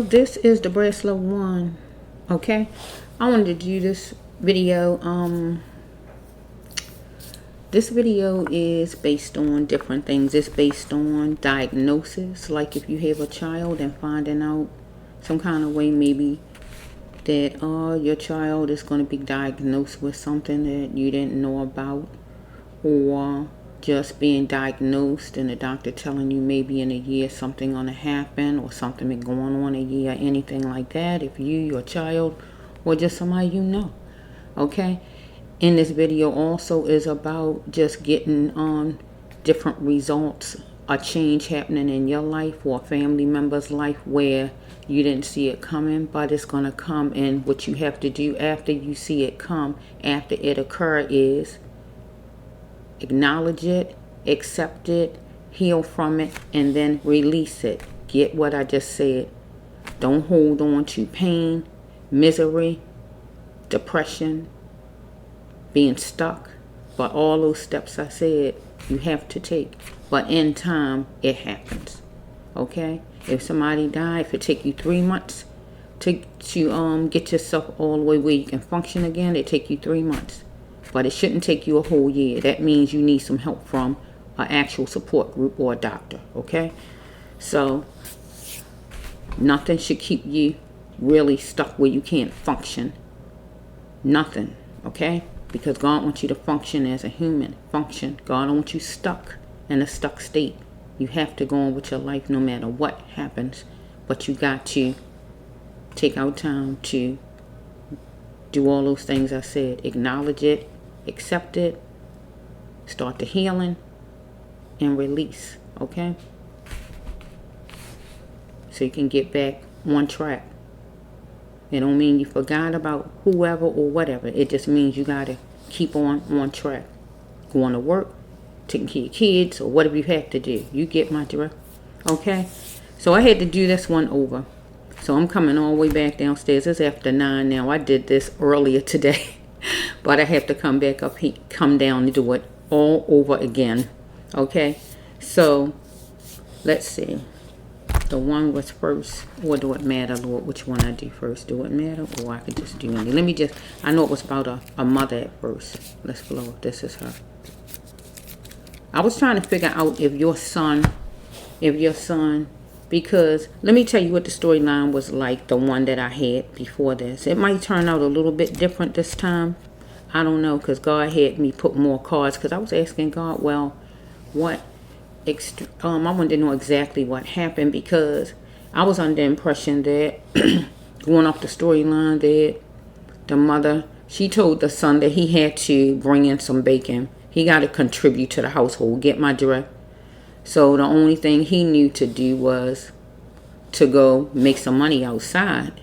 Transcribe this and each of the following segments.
this is the Bracelet One. Okay, I wanted to do this video. This video is based on different things. It's based on diagnosis, like if you have a child and finding out some kind of way maybe that your child is going to be diagnosed with something that you didn't know about, or just being diagnosed and the doctor telling you maybe in a year something going to happen, or something been going on a year, anything like that, if you, your child, or just somebody you know. Okay, in this video also is about just getting different results, a change happening in your life or a family member's life where you didn't see it coming, but it's going to come. And what you have to do after you see it come, after it occur, is acknowledge it, accept it, heal from it, and then release it. Get what I just said. Don't hold on to pain, misery, depression, being stuck. But all those steps I said, you have to take. But in time, it happens. Okay? If somebody died, if it take you 3 months to get yourself all the way where you can function again, it take you 3 months. But it shouldn't take you a whole year. That means you need some help from an actual support group or a doctor. Okay? So, nothing should keep you really stuck where you can't function. Nothing. Okay? Because God wants you to function as a human. Function. God don't want you stuck in a stuck state. You have to go on with your life no matter what happens. But you got to take out time to do all those things I said. Acknowledge it. Accept it, start the healing, and release. Okay? So you can get back on track. It don't mean you forgot about whoever or whatever. It just means you gotta keep on track. Going to work, taking care of your kids, or whatever you have to do. You get my drift. Okay? So I had to do this one over. So I'm coming all the way back downstairs. It's after 9 now. I did this earlier today. But I have to come back up, come down and do it all over again. Okay? So, let's see. The one was first. Or do it matter, Lord, which one I do first? Do it matter? Or I could just do any. Let me just, I know it was about a mother at first. Let's flow. This is her. I was trying to figure out if your son, because let me tell you what the storyline was like, the one that I had before this. It might turn out a little bit different this time. I don't know, because God had me put more cards, because I was asking God, well, what, I wanted to know exactly what happened, because I was under the impression that, going off the storyline, that the mother, she told the son that he had to bring in some bacon. He got to contribute to the household, get my direct. So the only thing he knew to do was to go make some money outside.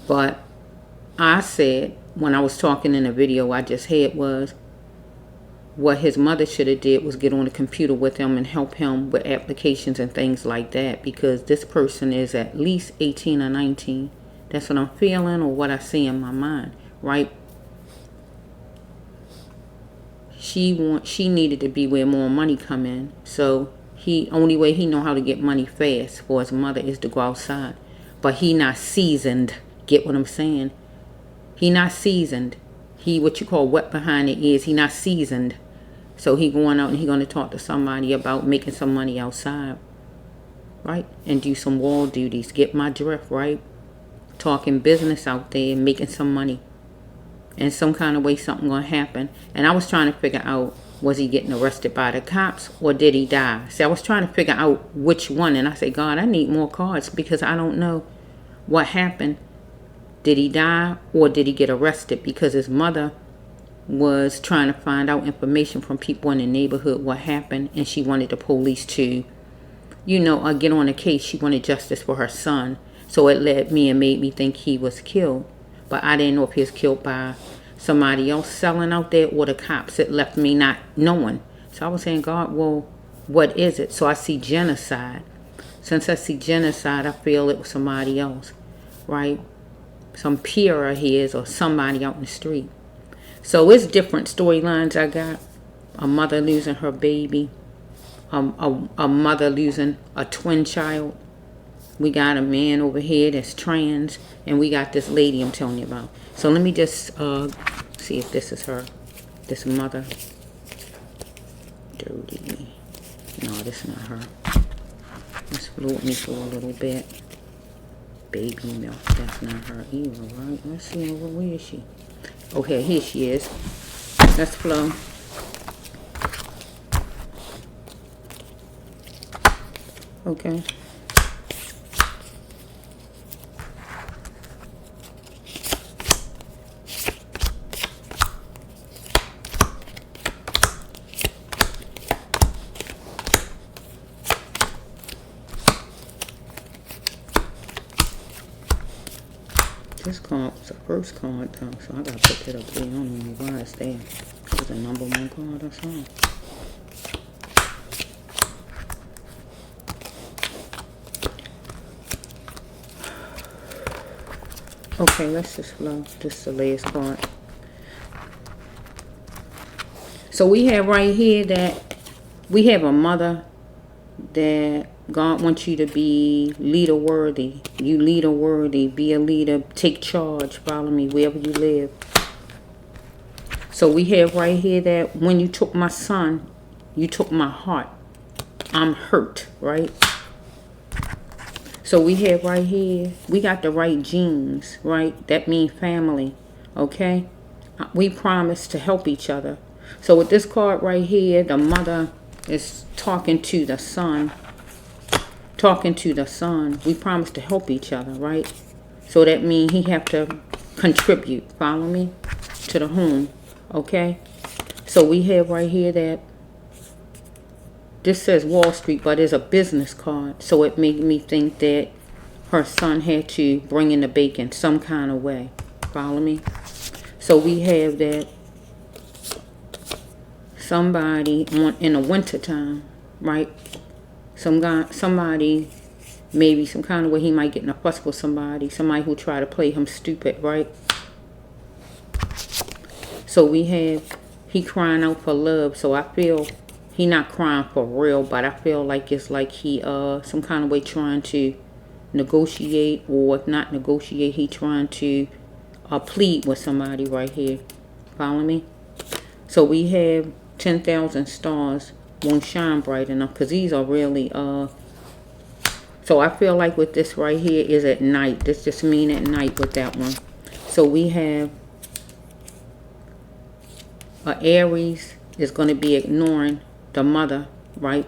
But I said, when I was talking in a video I just had, was what his mother should have did was get on the computer with him and help him with applications and things like that. Because this person is at least 18 or 19. That's what I'm feeling, or what I see in my mind. Right? She needed to be where more money come in. So only way he know how to get money fast for his mother is to go outside. But he not seasoned. Get what I'm saying? He not seasoned. He what you call wet behind the ears. He not seasoned. So he going out and he going to talk to somebody about making some money outside. Right? And do some wall duties. Get my drift, right? Talking business out there and making some money. And some kind of way something going to happen. And I was trying to figure out, was he getting arrested by the cops or did he die? See, I was trying to figure out which one. And I said, God, I need more cards because I don't know what happened. Did he die or did he get arrested? Because his mother was trying to find out information from people in the neighborhood what happened. And she wanted the police to, get on the case. She wanted justice for her son. So it led me and made me think he was killed. But I didn't know if he was killed by somebody else selling out there or the cops. It left me not knowing. So I was saying, God, well, what is it? So I see genocide. Since I see genocide, I feel it was somebody else, right? Some peer of his or somebody out in the street. So it's different storylines I got. A mother losing her baby. A mother losing a twin child. We got a man over here that's trans, and we got this lady I'm telling you about. So let me just see if this is her. This mother. Dirty. No, this is not her. Let's float me for a little bit. Baby milk. That's not her either, right? Let's see where is she? Okay, here she is. Let's flow. Okay. This card was the first card though, so I gotta put that up there. I don't know why it's there. It was the number one card or something. Okay, let's just flow. This is the last card. So we have right here that we have a mother that God wants you to be leader worthy. You leader worthy. Be a leader. Take charge. Follow me wherever you live. So we have right here that when you took my son, you took my heart. I'm hurt, right? So we have right here, we got the right genes, right? That means family, okay? We promise to help each other. So with this card right here, the mother is talking to the son. Talking to the son. We promise to help each other, right? So that means he have to contribute, follow me, to the home, okay? So we have right here that this says Wall Street, but it's a business card. So it made me think that her son had to bring in the bacon some kind of way. Follow me? So we have that somebody in the winter time, right? Somebody, maybe some kind of way he might get in a fuss with somebody. Somebody who try to play him stupid, right? So we have he crying out for love. So I feel he not crying for real, but I feel like it's like he some kind of way trying to negotiate, or if not negotiate, he trying to plead with somebody right here. Follow me? So we have 10,000 stars won't shine bright enough, because these are really so I feel like with this right here is at night. This just mean at night with that one. So we have Aries is going to be ignoring the mother, right?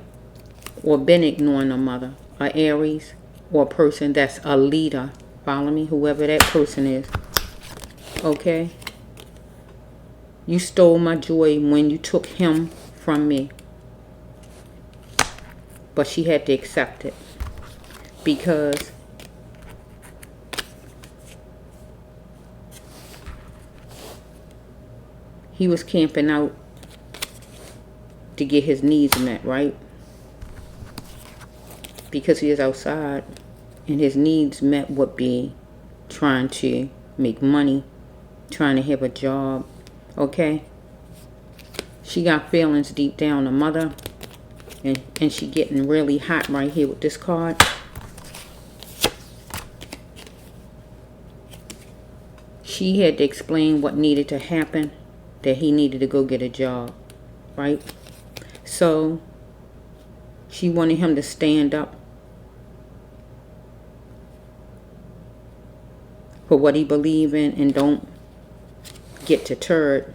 Or been ignoring the mother. A Aries, or a person that's a leader. Follow me? Whoever that person is. Okay? You stole my joy when you took him from me. But she had to accept it. Because he was camping out to get his needs met, right? Because he is outside, and his needs met would be trying to make money, trying to have a job, okay? She got feelings deep down, the mother, and she getting really hot right here with this card. She had to explain what needed to happen, that he needed to go get a job, right? So she wanted him to stand up for what he believed in and don't get deterred.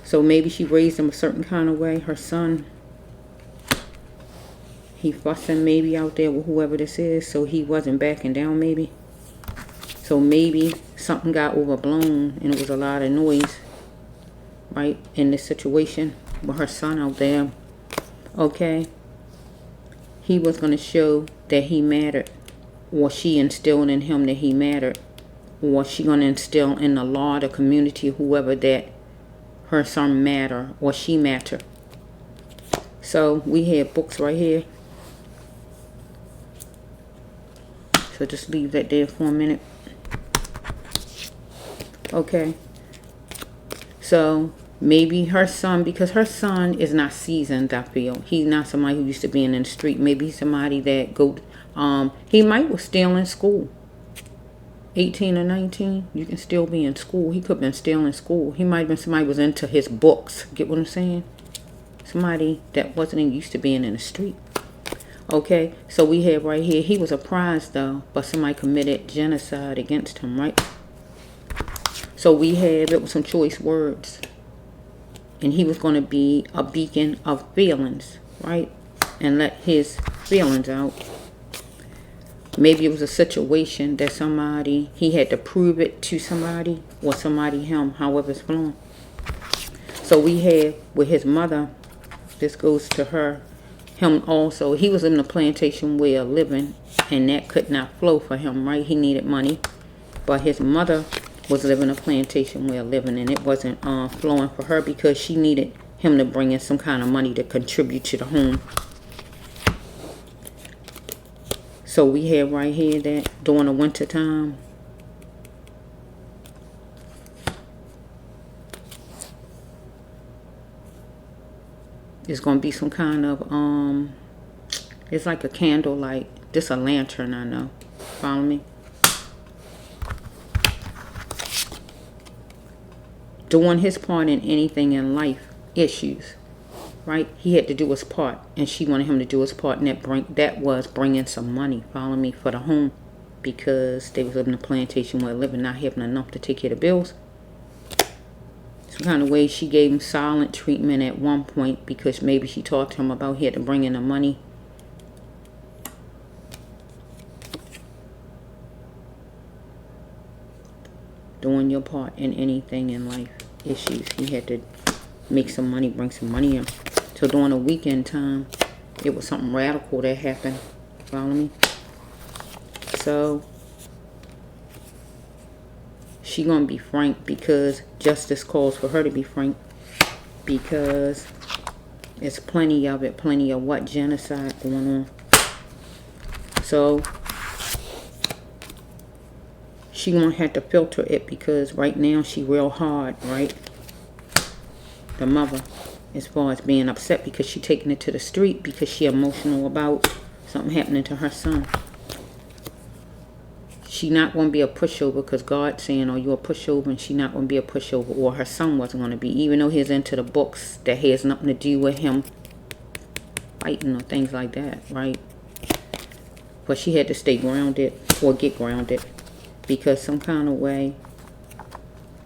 So maybe she raised him a certain kind of way. Her son, he fussing maybe out there with whoever this is, so he wasn't backing down maybe. So maybe something got overblown and it was a lot of noise, right, in this situation with her son out there. Okay, he was going to show that he mattered, or she instilled in him that he mattered, or she going to instill in the law, the community, whoever, that her son matter or she matter. So we have books right here. So just leave that there for a minute. Okay. So maybe her son, because her son is not seasoned, I feel. He's not somebody who used to be in the street. Maybe he's somebody that go He might was still in school. 18 or 19, you can still be in school. He could have been still in school. He might have been somebody was into his books. Get what I'm saying? Somebody that wasn't used to being in the street. Okay, so we have right here, he was a prize though, but somebody committed genocide against him, right? So we have, it was some choice words. And he was going to be a beacon of feelings, right? And let his feelings out. Maybe it was a situation that somebody, he had to prove it to somebody, or somebody him, however it's flowing. So we have with his mother, this goes to her, him also, he was in the plantation way of living, and that could not flow for him, right? He needed money. But his mother was living a plantation way of living, and it wasn't flowing for her because she needed him to bring in some kind of money to contribute to the home. So we have right here that during the winter time, it's going to be some kind of, it's like a candle light. This a lantern, I know. Follow me? Doing his part in anything in life, issues, right? He had to do his part, and she wanted him to do his part, and that was bringing some money, follow me, for the home, because they was living in a plantation where living, not having enough to take care of the bills. Some kind of way she gave him silent treatment at one point, because maybe she talked to him about he had to bring in the money. Doing your part in anything in life, issues. He had to make some money, bring some money in. So during the weekend time, it was something radical that happened. Follow me? So she gonna be frank, because justice calls for her to be frank, because it's plenty of it, plenty of what? Genocide going on. So she gonna have to filter it, because right now she real hard, right? The mother, as far as being upset because she taking it to the street, because she emotional about something happening to her son. She not going to be a pushover, because God's saying, oh, you're a pushover, and she not going to be a pushover, or her son wasn't going to be, even though he's into the books that has nothing to do with him fighting or things like that, right? But she had to stay grounded, or get grounded, because some kind of way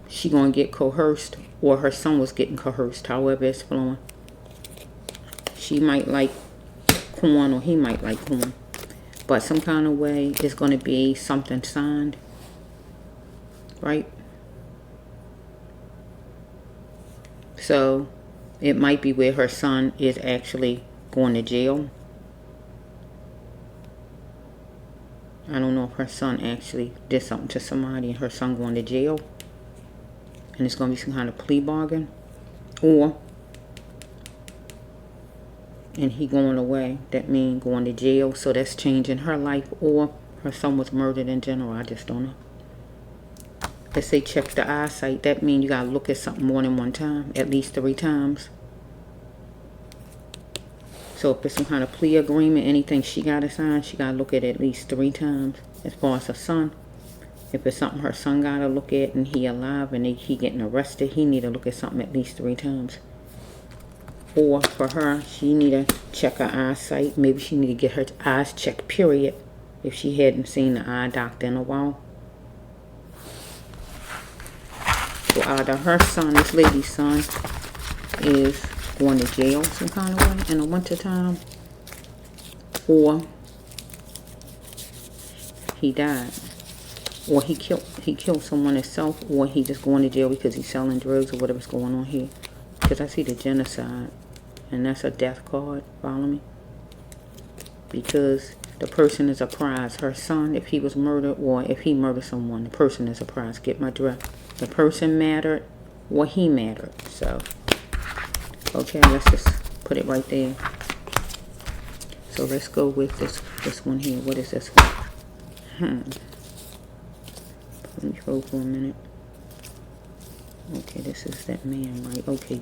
she going to get coerced, or her son was getting coerced, however it's flowing. She might like corn, or he might like corn. But some kind of way it's going to be something signed, right? So it might be where her son is actually going to jail. I don't know if her son actually did something to somebody and her son going to jail. And it's going to be some kind of plea bargain. Or, and he going away, that means going to jail, so that's changing her life. Or her son was murdered in general, I just don't know. Let's say check the eyesight, that means you got to look at something more than one time, at least 3 times. So if it's some kind of plea agreement, anything she got to sign, she got to look at least 3 times. As far as her son, if it's something her son got to look at and he alive and he getting arrested, he need to look at something at least 3 times. Or for her, she need to check her eyesight. Maybe she need to get her eyes checked, period, if she hadn't seen the eye doctor in a while. So either her son, this lady's son, is going to jail some kind of way in the winter time, or he died, or he killed someone himself, or he just going to jail because he's selling drugs or whatever's going on here. Because I see the genocide, and that's a death card. Follow me? Because the person is a prize. Her son, if he was murdered, or if he murdered someone, the person is a prize. Get my drift? The person mattered, or he mattered. So, okay, let's just put it right there. So let's go with this one here. What is this one? Let me hold for a minute. Okay, this is that man, right? Okay,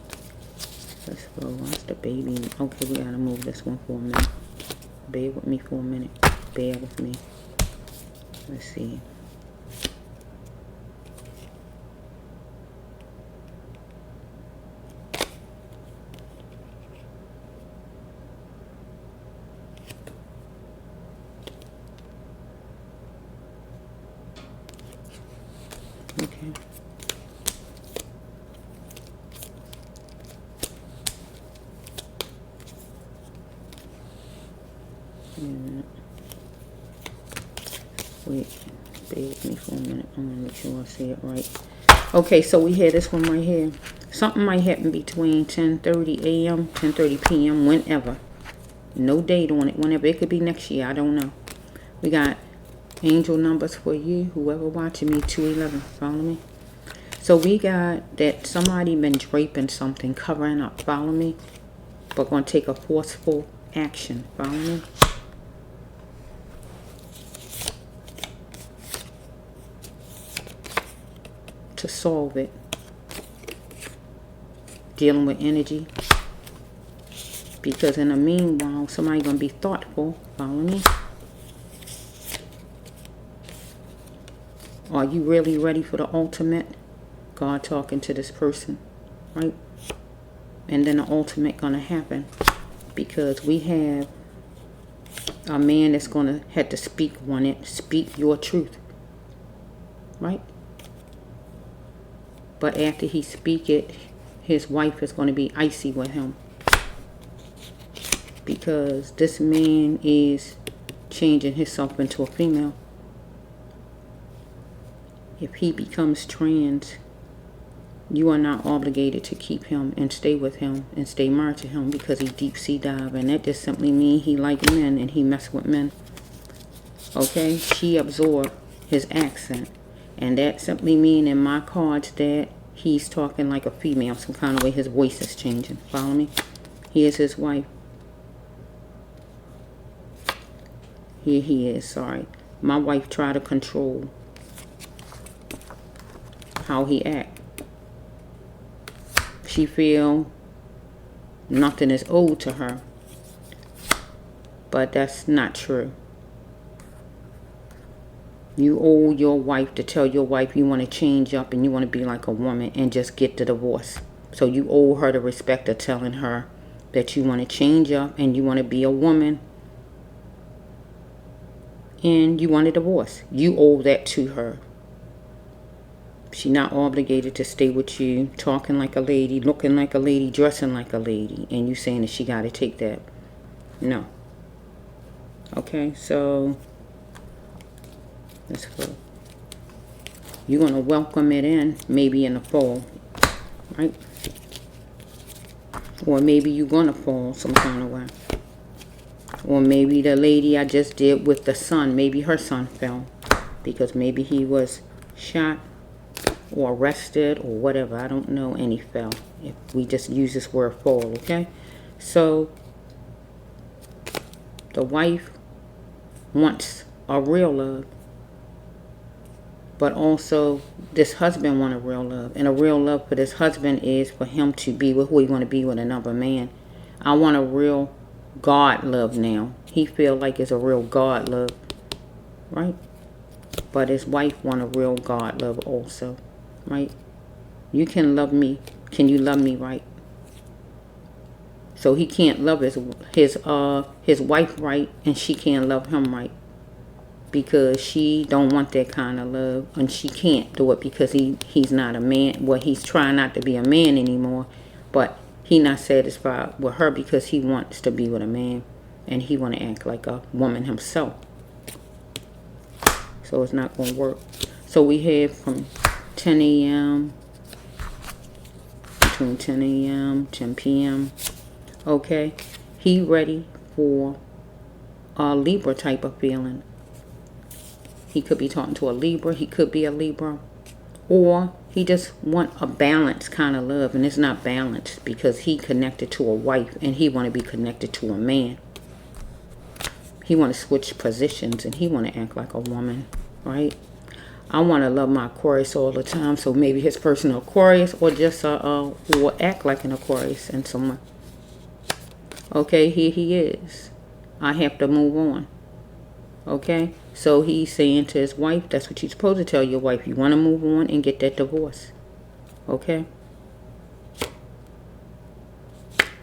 let's go. What's the baby? Okay, we gotta move this one for a minute. Bear with me for a minute. bear with me. Let's see. Okay. Wait, bear with me for a minute. I want to make sure I say it right. Okay, so we had this one right here. Something might happen between 10:30 a.m., 10:30 p.m., whenever. No date on it, whenever. It could be next year, I don't know. We got angel numbers for you, whoever watching me, 211. Follow me? So we got that somebody been draping something, covering up. Follow me? But going to take a forceful action. Follow me? To solve it. Dealing with energy. Because in the meanwhile, somebody going to be thoughtful. Follow me? Are you really ready for the ultimate? God talking to this person, right? And then the ultimate going to happen. Because we have a man that's going to have to speak speak your truth, right? But after he speak it, his wife is going to be icy with him. Because this man is changing himself into a female. If he becomes trans, you are not obligated to keep him and stay with him and stay married to him because he deep sea dive. And that just simply means he like men and he mess with men. Okay? She absorbed his accent. And that simply means in my cards that he's talking like a female. Some kind of way his voice is changing. Follow me? Here's his wife. Here he is, sorry. My wife tried to control how he act. She feel nothing is owed to her. But that's not true. You owe your wife to tell your wife you want to change up and you want to be like a woman and just get the divorce. So you owe her the respect of telling her that you want to change up and you want to be a woman and you want a divorce. You owe that to her. She's not obligated to stay with you talking like a lady, looking like a lady, dressing like a lady, and you saying that she got to take that. No. Okay, so let's go. You're going to welcome it in maybe in the fall, right? Or maybe you're going to fall some kind of way. Or maybe the lady I just did with the son, maybe her son fell because maybe he was shot or arrested or whatever. I don't know, and he fell. If we just use this word fall, okay? So the wife wants a real love, but also this husband wants a real love. And a real love for this husband is for him to be with who he want to be with another man. I want a real God love now. He feel like it's a real God love, right? But his wife want a real God love also, right? You can love me. Can you love me right? So he can't love his wife right, and she can't love him right because she don't want that kind of love, and she can't do it because he's not a man. Well, he's trying not to be a man anymore, but he not satisfied with her because he wants to be with a man, and he want to act like a woman himself. So it's not going to work. So we have from 10 a.m. between 10 a.m. 10 p.m. Okay, he ready for a Libra type of feeling. He could be talking to a Libra. He could be a Libra. Or he just want a balanced kind of love. And it's not balanced because he connected to a wife and he want to be connected to a man. He want to switch positions and he want to act like a woman, right? I want to love my Aquarius all the time. So maybe his personal Aquarius or just will act like an Aquarius and someone. Okay, here he is. I have to move on. Okay, so he's saying to his wife, that's what you're supposed to tell your wife. You want to move on and get that divorce. Okay.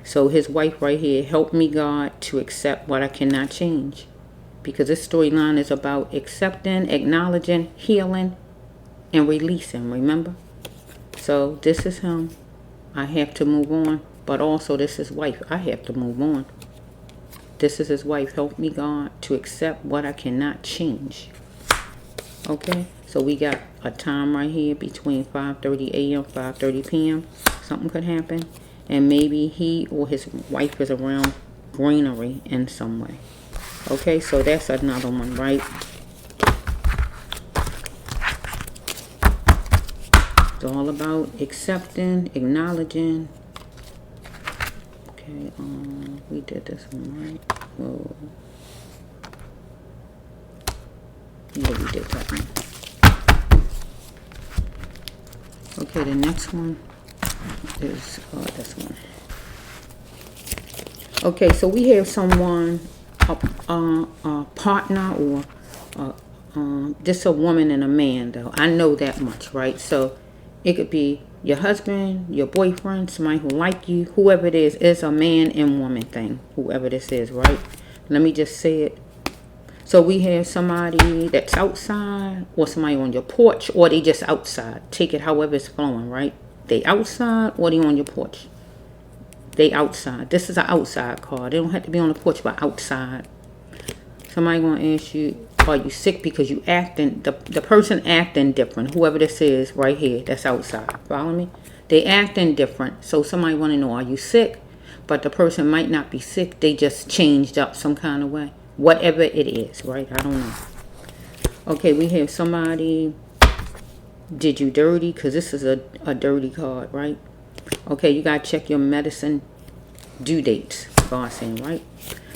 So his wife right here, help me God to accept what I cannot change. Because this storyline is about accepting, acknowledging, healing, and releasing, remember? So this is him. I have to move on. But also this is wife. I have to move on. This is his wife. Help me God to accept what I cannot change. Okay. So we got a time right here between 5:30 a.m. 5:30 p.m. Something could happen. And maybe he or his wife is around greenery in some way. Okay. So that's another one, right? It's all about accepting, acknowledging. Okay, we did this one, right? Whoa. Yeah, we did that one. Okay, the next one is this one. Okay, so we have someone, a partner, or just a woman and a man, though. I know that much, right? So it could be your husband, your boyfriend, somebody who like you, whoever it is. It's a man and woman thing, whoever this is, right? Let me just say it. So we have somebody that's outside, or somebody on your porch, or they just outside. Take it however it's flowing, right? They outside, or they on your porch. They outside. This is an outside card. They don't have to be on the porch, but outside. Somebody gonna ask you, are you sick? Because you acting, the person acting different. Whoever this is right here, that's outside. Follow me? They acting different. So somebody want to know, are you sick? But the person might not be sick. They just changed up some kind of way. Whatever it is, right? I don't know. Okay, we have somebody did you dirty, because this is a dirty card, right? Okay, you got to check your medicine due dates, God's saying, right?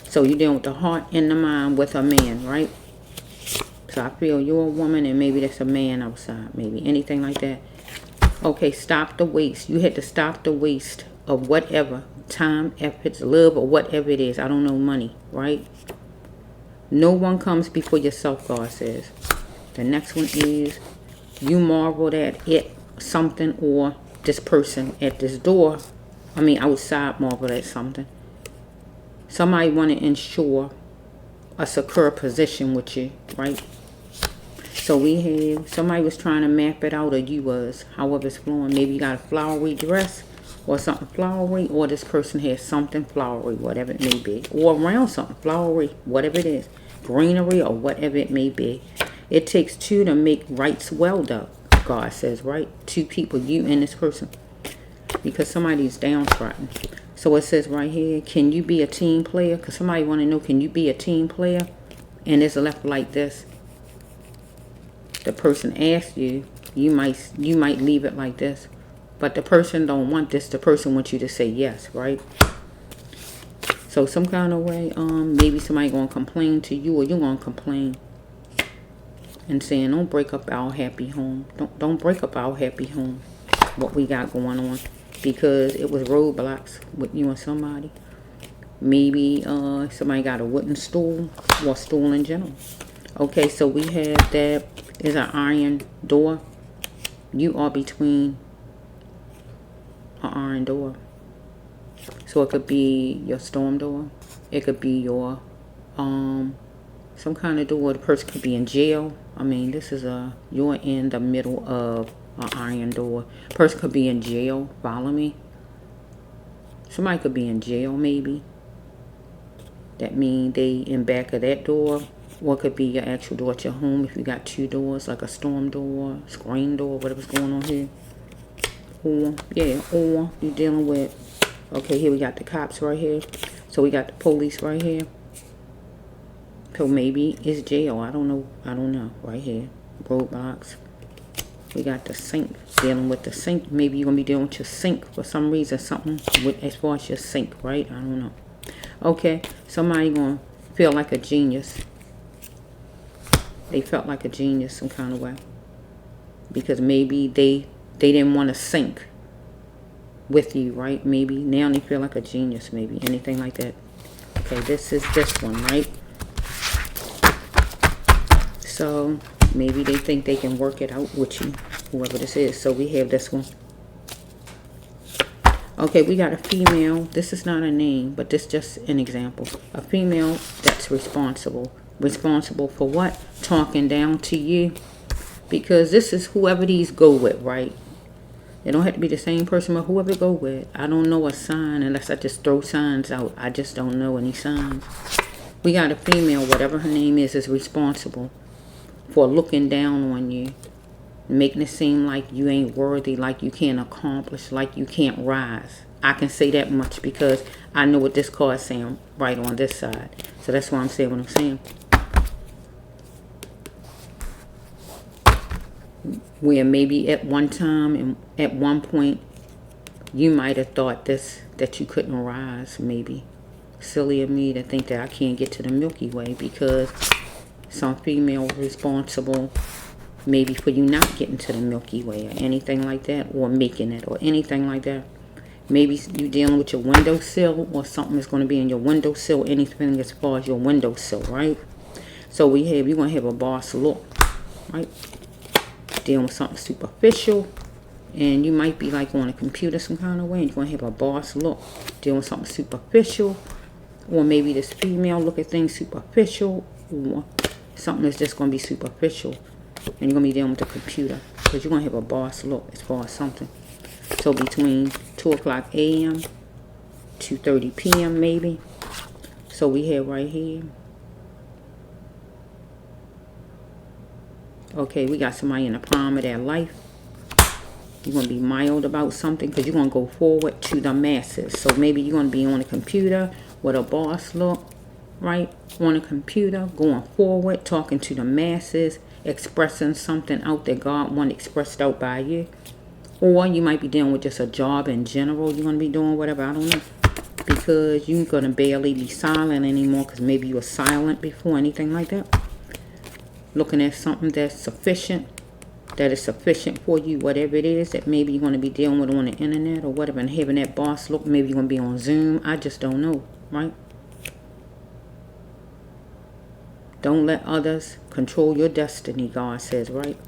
So you're dealing with the heart and the mind with a man, right? So I feel you're a woman and maybe there's a man outside, maybe anything like that. Okay, stop the waste. You had to stop the waste of whatever, time, efforts, love, or whatever it is. I don't know, money, right? No one comes before yourself, God says. The next one is you marveled at it, something, or this person at this door. I mean, outside marveled at something. Somebody want to ensure a secure position with you, right? So we have somebody was trying to map it out, or you was, however it's flowing. Maybe you got a flowery dress or something flowery, or this person has something flowery, whatever it may be, or around something flowery, whatever it is, greenery or whatever it may be. It takes two to make rights well done, God says, right? Two people, you and this person, because somebody's downtrodden. So it says right here, can you be a team player? Because somebody want to know, can you be a team player? And it's left like this. The person asks you, you might leave it like this. But the person don't want this. The person wants you to say yes, right? So some kind of way, maybe somebody going to complain to you, or you're going to complain. And saying, don't break up our happy home. Don't break up our happy home. What we got going on. Because it was roadblocks with you and somebody. Maybe somebody got a wooden stool, or stool in general. Okay, so we have that is an iron door. You are between an iron door. So it could be your storm door. It could be your some kind of door. The person could be in jail. I mean, this is you're in the middle of an iron door. Person could be in jail. Follow me? Somebody could be in jail, maybe. That means they in back of that door. Or it could be your actual door at your home if you got two doors, like a storm door, screen door, whatever's going on here. Or, yeah, or you're dealing with, okay, here we got the cops right here. So we got the police right here. So maybe it's jail. I don't know. Right here. Roadblocks. We got the sink. Dealing with the sink. Maybe you're going to be dealing with your sink for some reason. Something with, as far as your sink, right? I don't know. Okay. Somebody going to feel like a genius. They felt like a genius some kind of way. Because maybe they didn't want to sink with you, right? Maybe now they feel like a genius, maybe. Anything like that. Okay, this is this one, right? So maybe they think they can work it out with you, whoever this is. So we have this one. Okay, we got a female. This is not a name, but this is just an example. A female that's responsible. Responsible for what? Talking down to you. Because this is whoever these go with, right? It don't have to be the same person, but whoever go with. I don't know a sign unless I just throw signs out. I just don't know any signs. We got a female, whatever her name is responsible for looking down on you. Making it seem like you ain't worthy, like you can't accomplish, like you can't rise. I can say that much because I know what this card is saying right on this side. So that's why I'm saying what I'm saying. Where maybe at one time and at one point you might have thought this, that you couldn't rise, maybe. Silly of me to think that I can't get to the Milky Way because some female responsible maybe for you not getting to the Milky Way or anything like that, or making it or anything like that. Maybe you dealing with your windowsill or something that's going to be in your windowsill, anything as far as your windowsill, right? So you're going to have a boss look, right? Dealing with something superficial, and you might be like on a computer some kind of way, and you're going to have a boss look, dealing with something superficial, or maybe this female look at things superficial, or something that's just going to be superficial. And you're going to be dealing with the computer. Because you're going to have a boss look as far as something. So between 2 o'clock a.m. 2:30 p.m. maybe. So we have right here. Okay, we got somebody in the prime of their life. You're going to be mild about something because you're going to go forward to the masses. So maybe you're going to be on a computer with a boss look. Right? On a computer, going forward, talking to the masses. Expressing something out that God wants expressed out by you. Or you might be dealing with just a job in general. You're going to be doing whatever. I don't know. Because you're going to barely be silent anymore. Because maybe you were silent before. Anything like that. Looking at something that's sufficient. That is sufficient for you. Whatever it is that maybe you're going to be dealing with on the internet. Or whatever. And having that boss look. Maybe you're going to be on Zoom. I just don't know. Right? Don't let others control your destiny, God says, right?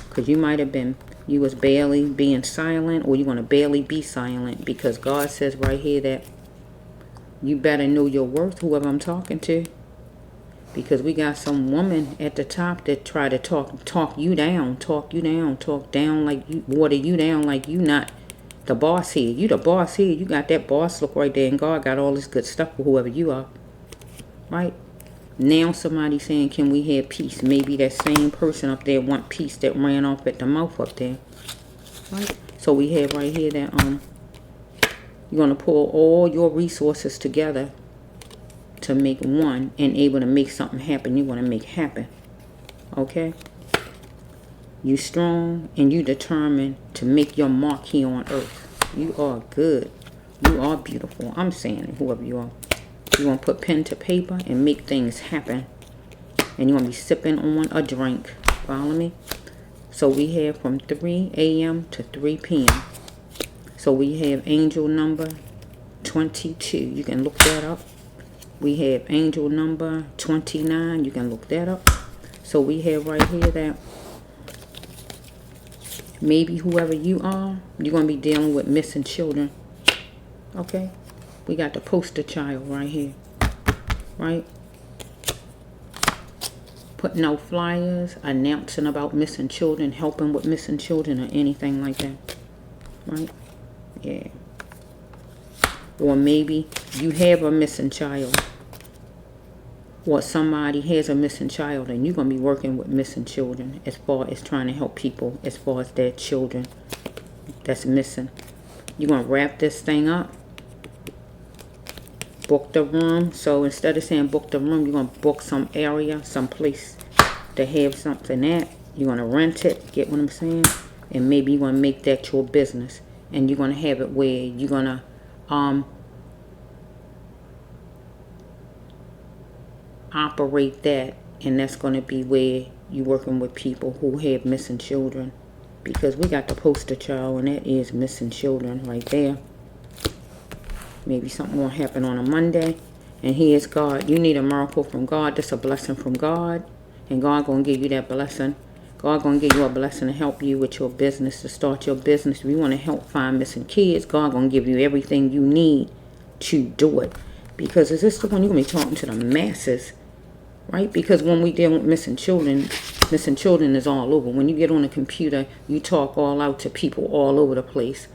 Because you might have been, you was barely being silent, or you're going to barely be silent. Because God says right here that you better know your worth, whoever I'm talking to. Because we got some woman at the top that try to talk you down, talk down like you, water you down like you not the boss here. You the boss here. You got that boss look right there, and God got all this good stuff for whoever you are. Right? Now somebody saying, can we have peace? Maybe that same person up there want peace that ran off at the mouth up there. Right? So we have right here that you're going to pull all your resources together to make one and able to make something happen you want to make happen. Okay? You strong and you determined to make your mark here on earth. You are good. You are beautiful. I'm saying it, whoever you are. You're going to put pen to paper and make things happen. And you're going to be sipping on a drink. Follow me? So we have from 3 a.m. to 3 p.m. So we have angel number 22. You can look that up. We have angel number 29. You can look that up. So we have right here that maybe whoever you are, you're going to be dealing with missing children. Okay? We got the poster child right here. Right? Putting out flyers, announcing about missing children, helping with missing children or anything like that. Right? Yeah. Or maybe you have a missing child. Or somebody has a missing child and you're going to be working with missing children as far as trying to help people as far as their children that's missing. You're going to wrap this thing up. Book the room. So instead of saying book the room, you're going to book some area, some place to have something at. You're going to rent it. Get what I'm saying? And maybe you're going to make that your business. And you're going to have it where you're going to operate that. And that's going to be where you're working with people who have missing children. Because we got the poster child, and that is missing children right there. Maybe something will happen on a Monday. And here's God. You need a miracle from God. That's a blessing from God. And God gonna give you that blessing. God gonna give you a blessing to help you with your business, to start your business. If you want to help find missing kids, God gonna give you everything you need to do it. Because is this the one you're gonna be talking to the masses, right? Because when we deal with missing children is all over. When you get on a computer, you talk all out to people all over the place.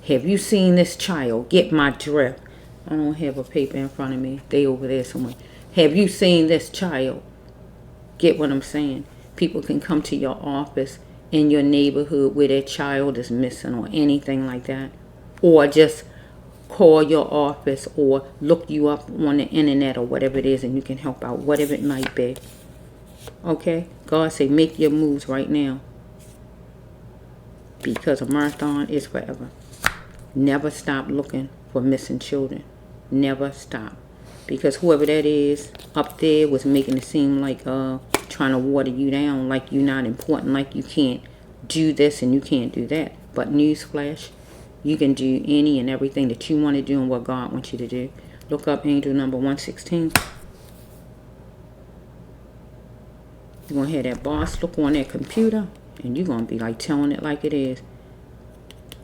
Have you seen this child? Get my drift. I don't have a paper in front of me. They over there somewhere. Have you seen this child? Get what I'm saying? People can come to your office in your neighborhood where their child is missing or anything like that. Or just call your office or look you up on the internet or whatever it is, and you can help out, whatever it might be. Okay? God say make your moves right now. Because a marathon is forever. Never stop looking for missing children. Never stop. Because whoever that is up there was making it seem like trying to water you down, like you're not important, like you can't do this and you can't do that. But newsflash, you can do any and everything that you want to do and what God wants you to do. Look up angel number 116. You're going to have that boss look on that computer and you're going to be like telling it like it is.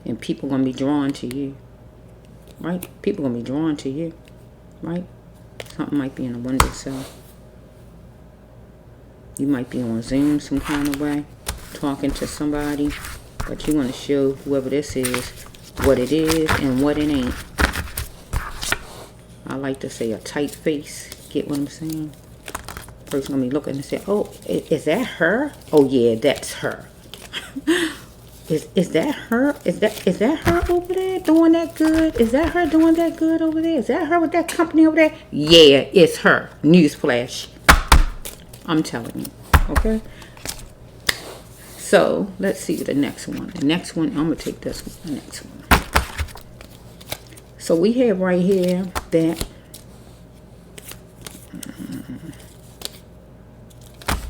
And people going to be drawn to you. Right? People going to be drawn to you. Right? Something might be in a windowsill. You might be on Zoom some kind of way, talking to somebody, but you want to show whoever this is what it is and what it ain't. I like to say a tight face. Get what I'm saying? Person gonna be looking and say, "Oh, is that her? Oh yeah, that's her." Is that her? Is that her over there doing that good? Is that her doing that good over there? Is that her with that company over there? Yeah, it's her. Newsflash. I'm telling you. Okay? So, let's see the next one. The next one, I'm going to take this one. The next one. So, we have right here that...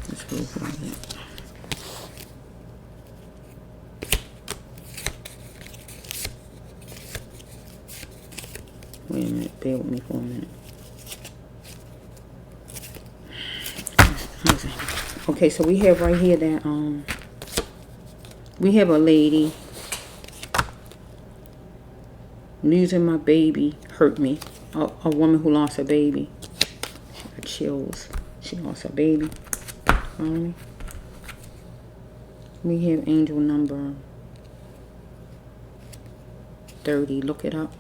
let's move on here. Wait a minute. Bear with me for a minute. Okay, so we have right here that we have a lady. Losing my baby hurt me. A woman who lost her baby. She got chills. She lost her baby. We have angel number 30. Look it up.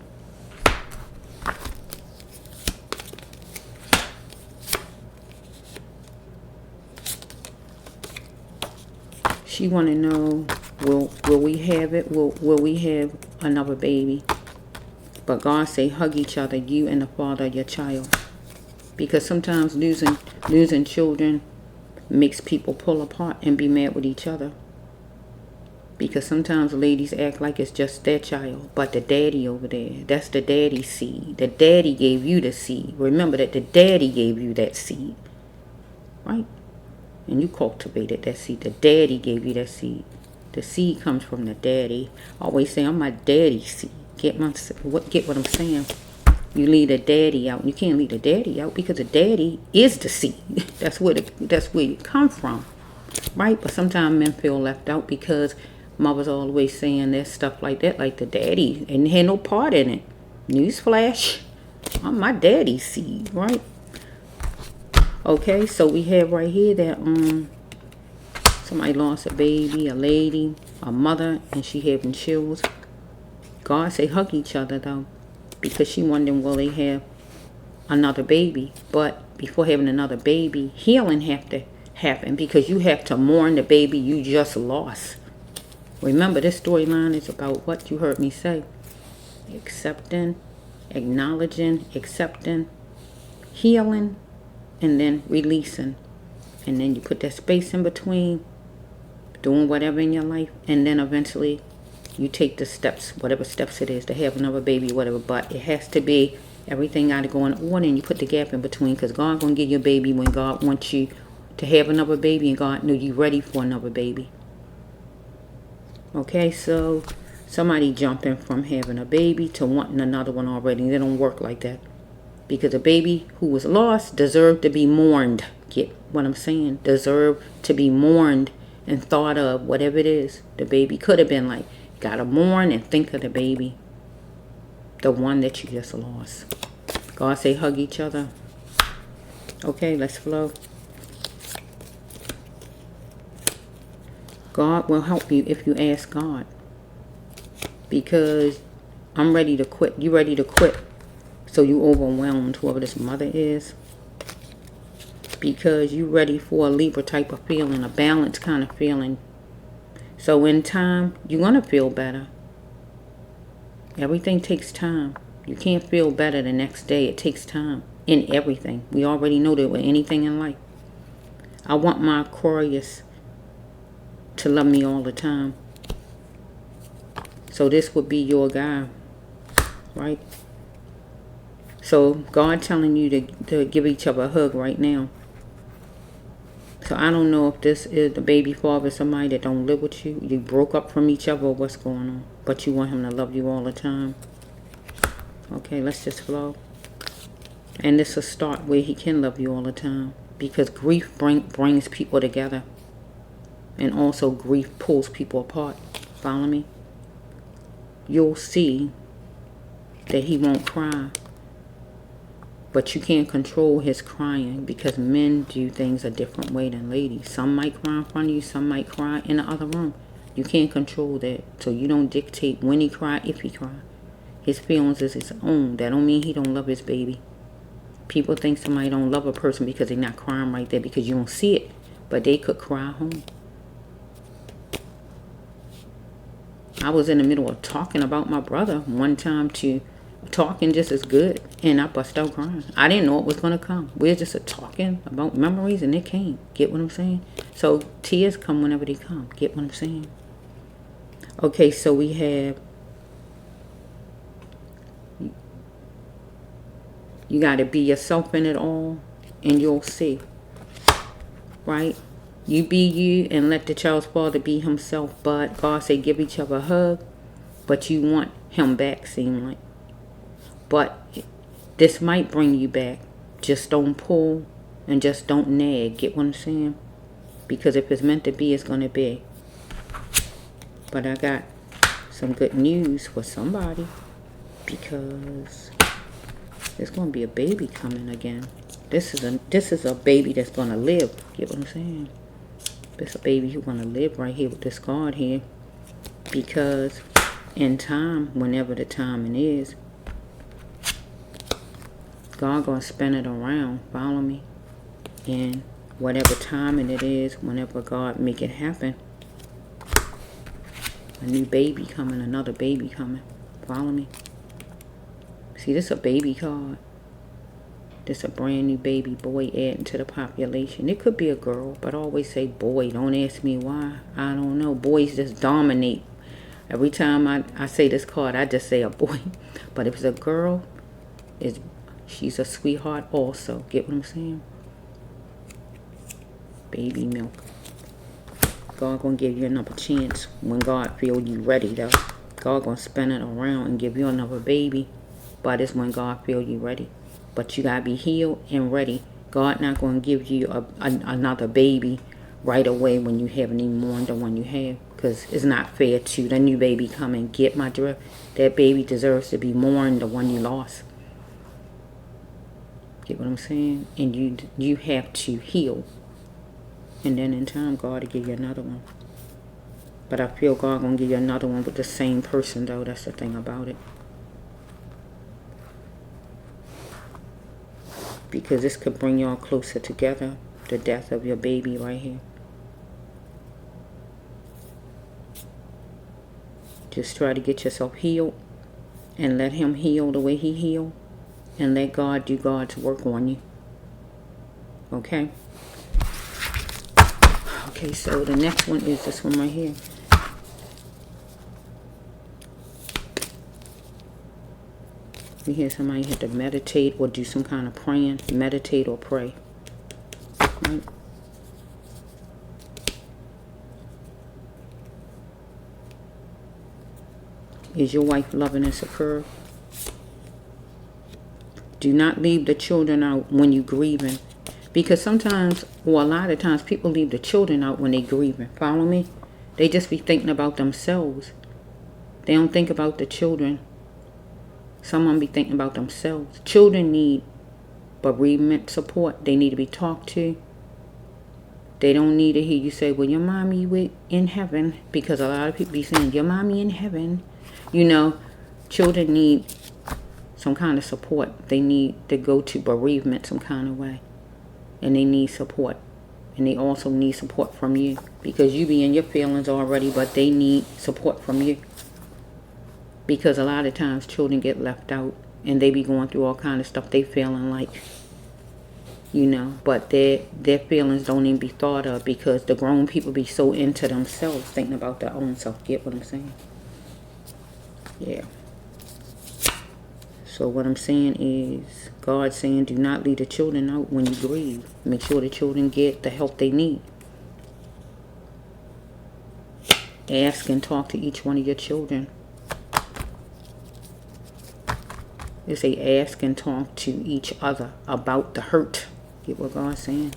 She want to know, will we have it? Will we have another baby? But God say, hug each other, you and the father of your child. Because sometimes losing children makes people pull apart and be mad with each other. Because sometimes ladies act like it's just their child. But the daddy over there, that's the daddy's seed. The daddy gave you the seed. Remember that the daddy gave you that seed. Right? And you cultivated that seed. The daddy gave you that seed. The seed comes from the daddy. I always say, I'm my daddy's seed. Get what I'm saying? You leave the daddy out. You can't leave the daddy out because the daddy is the seed. That's where you come from. Right? But sometimes men feel left out because mother's always saying that stuff like that. Like the daddy and had no part in it. Newsflash. I'm my daddy's seed. Right? Okay, so we have right here that somebody lost a baby, a lady, a mother, and she having chills. God say hug each other though, because she wondering will they have another baby. But before having another baby, healing have to happen because you have to mourn the baby you just lost. Remember, this storyline is about what you heard me say: accepting, acknowledging, accepting, healing, and then releasing. And then you put that space in between, doing whatever in your life, and then eventually you take the steps, whatever steps it is, to have another baby, whatever. But it has to be, everything got to go in order, and you put the gap in between, because God going to give you a baby when God wants you to have another baby, and God know you ready for another baby. Okay, so somebody jumping from having a baby to wanting another one already. They don't work like that. Because a baby who was lost deserved to be mourned. Get what I'm saying? Deserve to be mourned and thought of, whatever it is the baby could have been like. Gotta mourn and think of the baby, the one that you just lost. God say hug each other. Okay, let's flow. God will help you if you ask God. Because I'm ready to quit. You ready to quit? So you overwhelmed, whoever this mother is. Because you ready for a Libra type of feeling, a balanced kind of feeling. So in time, you're going to feel better. Everything takes time. You can't feel better the next day. It takes time. In everything. We already know that with anything in life. I want my Aquarius to love me all the time. So this would be your guy. Right? So God telling you to give each other a hug right now. So I don't know if this is the baby father, somebody that don't live with you. You broke up from each other or what's going on. But you want him to love you all the time. Okay, let's just flow. And this is a start where he can love you all the time. Because grief brings people together. And also grief pulls people apart. Follow me? You'll see that he won't cry. But you can't control his crying because men do things a different way than ladies. Some might cry in front of you, some might cry in the other room. You can't control that. So you don't dictate when he cry, if he cry. His feelings is his own. That don't mean he don't love his baby. People think somebody don't love a person because they're not crying right there because you don't see it. But they could cry home. I was in the middle of talking about my brother one time to talking just as good, and I bust out crying. I didn't know it was going to come. We're just talking about memories, and it came. Get what I'm saying? So tears come whenever they come. Get what I'm saying? Okay, so we have, you got to be yourself in it all, and you'll see. Right? You be you and let the child's father be himself. But God say give each other a hug, but you want him back, seem like. But this might bring you back. Just don't pull and just don't nag. Get what I'm saying? Because if it's meant to be, it's going to be. But I got some good news for somebody. Because there's going to be a baby coming again. This is a baby that's going to live. Get what I'm saying? This a baby who's going to live right here with this card here. Because in time, whenever the timing is, God gonna spin it around, follow me? And whatever timing it is, whenever God make it happen, a new baby coming, another baby coming, follow me? See, this a baby card. This a brand new baby boy adding to the population. It could be a girl, but I always say boy. Don't ask me why. I don't know. Boys just dominate. Every time I say this card, I just say a boy. But if it's a girl, she's a sweetheart also. Get what I'm saying? Baby milk. God gonna give you another chance when God feel you ready though. God gonna spin it around and give you another baby. But it's when God feel you ready. But you gotta be healed and ready. God not gonna give you another baby right away when you haven't even mourned the one you have. Because it's not fair to the new baby coming. Get my drift? That baby deserves to be mourned, the one you lost. Get what I'm saying? And you have to heal. And then in time, God will give you another one. But I feel God going to give you another one with the same person, though. That's the thing about it. Because this could bring y'all closer together. The death of your baby right here. Just try to get yourself healed. And let him heal the way he healed. And let God do God's work on you. Okay? Okay, so the next one is this one right here. You hear somebody have to meditate or do some kind of praying. Meditate or pray. Right? Is your wife loving this occur? Do not leave the children out when you're grieving. Because sometimes, or a lot of times, people leave the children out when they're grieving. Follow me? They just be thinking about themselves. They don't think about the children. Someone be thinking about themselves. Children need bereavement support. They need to be talked to. They don't need to hear you say, well, your mommy in heaven. Because a lot of people be saying, your mommy in heaven. You know, children need some kind of support. They need to go to bereavement some kind of way. And they need support. And they also need support from you. Because you be in your feelings already, but they need support from you. Because a lot of times children get left out. And they be going through all kind of stuff they feeling like. You know, but their feelings don't even be thought of. Because the grown people be so into themselves, thinking about their own self. Get what I'm saying? Yeah. So what I'm saying is, God's saying, do not leave the children out when you grieve. Make sure the children get the help they need. Ask and talk to each one of your children. They say ask and talk to each other about the hurt. Get what God's saying?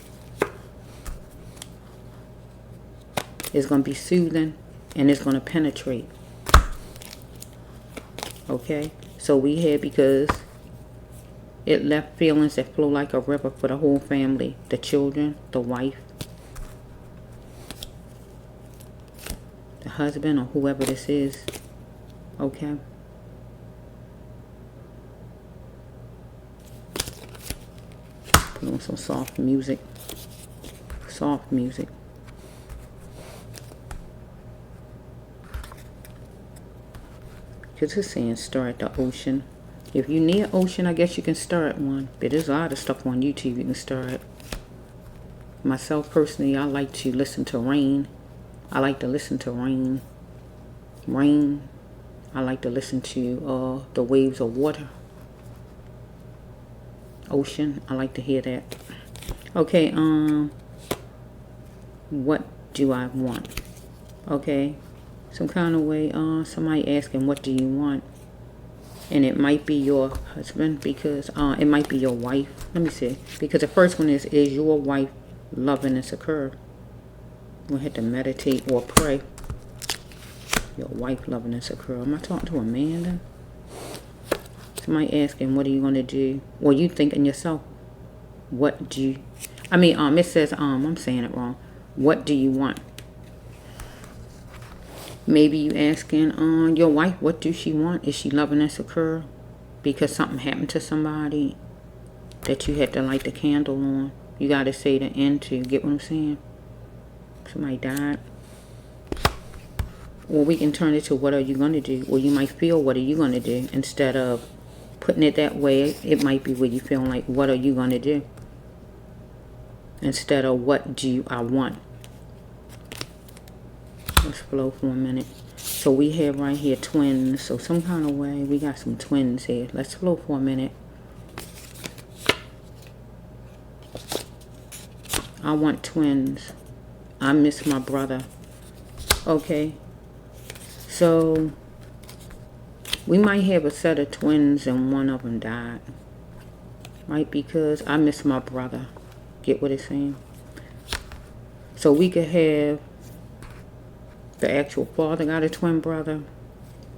It's going to be soothing and it's going to penetrate. Okay? So we had, because it left feelings that flow like a river for the whole family. The children, the wife, the husband, or whoever this is. Okay? Put on some soft music. Soft music. Because it's saying stir at the ocean. If you're near ocean, I guess you can stir at one. But there's a lot of stuff on YouTube you can stir at. Myself, personally, I like to listen to rain. I like to listen to rain. Rain. I like to listen to the waves of water. Ocean. I like to hear that. Okay, what do I want? Okay. Some kind of way, somebody asking, what do you want? And it might be your husband, because it might be your wife. Let me see. Because the first one is your wife loving and secure? We'll have to meditate or pray. Your wife loving and secure. Am I talking to Amanda? Somebody asking, what are you going to do? Well, you thinking yourself, what do you... it says, I'm saying it wrong. What do you want? Maybe you asking your wife, what do she want? Is she loving and secure? Because something happened to somebody that you had to light the candle on. You got to say the end to. Get what I'm saying? Somebody died. Or we can turn it to, what are you going to do? Or you might feel, what are you going to do? Instead of putting it that way, it might be where you feeling like, what are you going to do? Instead of, what do I want? Let's flow for a minute. So we have right here twins. So some kind of way, we got some twins here. Let's flow for a minute. I want twins. I miss my brother. Okay. So we might have a set of twins and one of them died. Right? Because I miss my brother. Get what it's saying? So we could have the actual father got a twin brother,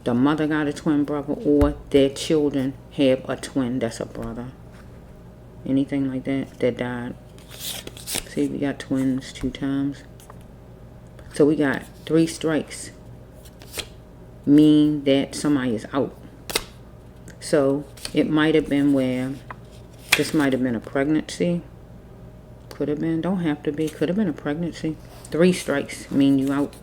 the mother got a twin brother, or their children have a twin that's a brother. Anything like that died. See, we got twins 2 times. So we got 3 strikes. Mean that somebody is out. So it might have been where this might have been a pregnancy. Could have been, don't have to be. Could have been a pregnancy. 3 strikes mean you out.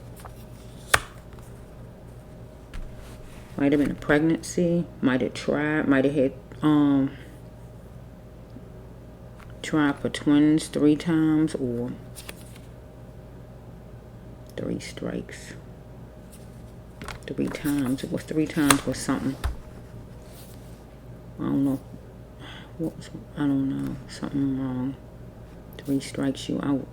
Might have been a pregnancy. Might have tried. Might have had tried for twins 3 times, or 3 strikes. 3 times. It was 3 times was something. I don't know. What was, I don't know. Something wrong. 3 strikes you out.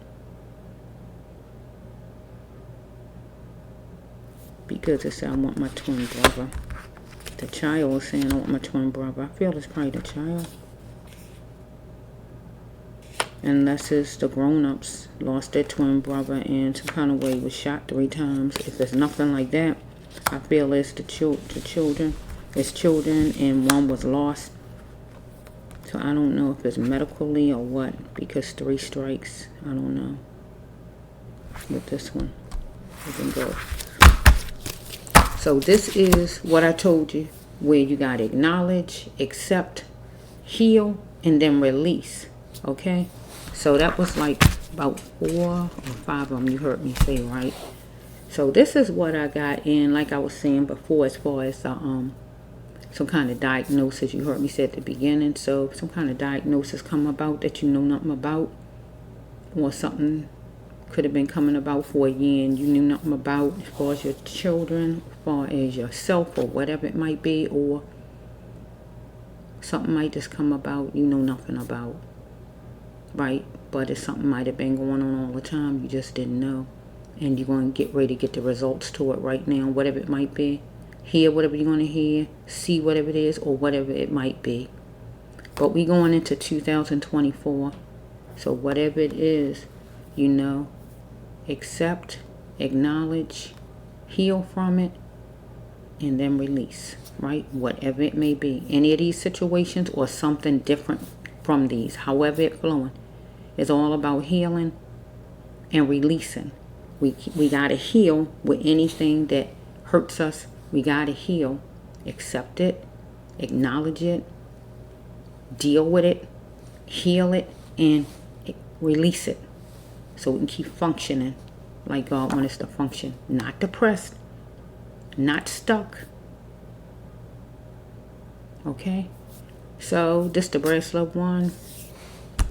Because it said, I want my twin brother. The child was saying, I want my twin brother. I feel it's probably the child. Unless it's the grown-ups lost their twin brother and some kind of way was shot 3 times. If it's nothing like that, I feel it's the children. It's children and one was lost. So I don't know if it's medically or what, because 3 strikes. I don't know. With this one, we can go. So this is what I told you, where you got to acknowledge, accept, heal, and then release. Okay? So that was like about 4 or 5 of them you heard me say, right? So this is what I got in, like I was saying before, as far as some kind of diagnosis. You heard me say at the beginning. So some kind of diagnosis come about that you know nothing about, or something could have been coming about for a year and you knew nothing about, as far as your children, as far as yourself, or whatever it might be, or something might just come about you know nothing about, right? But if something might have been going on all the time, you just didn't know, and you're going to get ready to get the results to it right now, whatever it might be. Hear whatever you're going to hear, see whatever it is, or whatever it might be. But we going into 2024, so whatever it is, you know, accept, acknowledge, heal from it, and then release, right? Whatever it may be. Any of these situations or something different from these, however it's flowing, it's all about healing and releasing. We got to heal with anything that hurts us. We got to heal, accept it, acknowledge it, deal with it, heal it, and release it. So we can keep functioning like God wants us to function. Not depressed, not stuck. Okay? So this the Brass Love one.